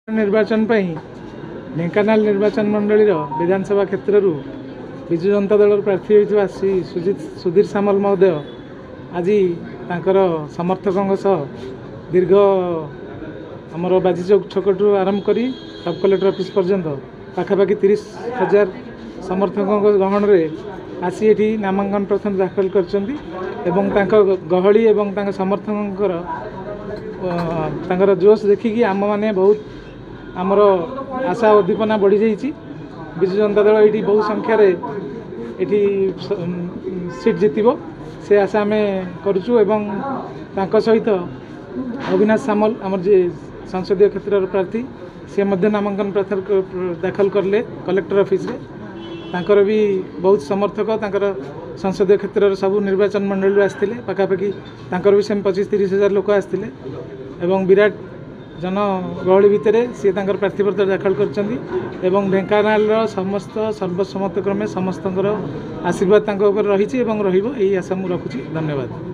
निर्वाचन ढेंकानाल निर्वाचन मंडली विधानसभा क्षेत्र विजु जनता दल प्रार्थी होता श्री सुधीर सामल महोदय आज तांकर समर्थकों सह दीर्घ आमर बाजी चौक छकटू आरंभ कर सब कलेक्टर ऑफिस पर्यंत पाखापाखि 30,000 समर्थकों गहन में आसी एठी नामांकन प्रथम दाखल कर गहली और समर्थकों जोश देखिकी आम मैंने बहुत आमर आशा उद्दीपना बढ़ी जाइए। विजु जनता दल ये बहुत संख्यार ये सीट जितब से आशा आम करुचु एवं सहित अविनाश सामल आमर जे संसदीय क्षेत्र प्रार्थी सी नामांकन दाखल करले कलेक्टर ऑफिस रे तांकर भी बहुत समर्थक तांकर संसदीय क्षेत्र सब निर्वाचन मंडल आसते पाखापाखि तांकर भी सेम 25-30,000 लोक आसते एवं विराट जन गहली भितर सी प्रार्थीपत्र दाखल कर ढेंकानाल समस्त सर्वसम्मतक्रमे समस्त आशीर्वाद रही आशा मुझे रखुची। धन्यवाद।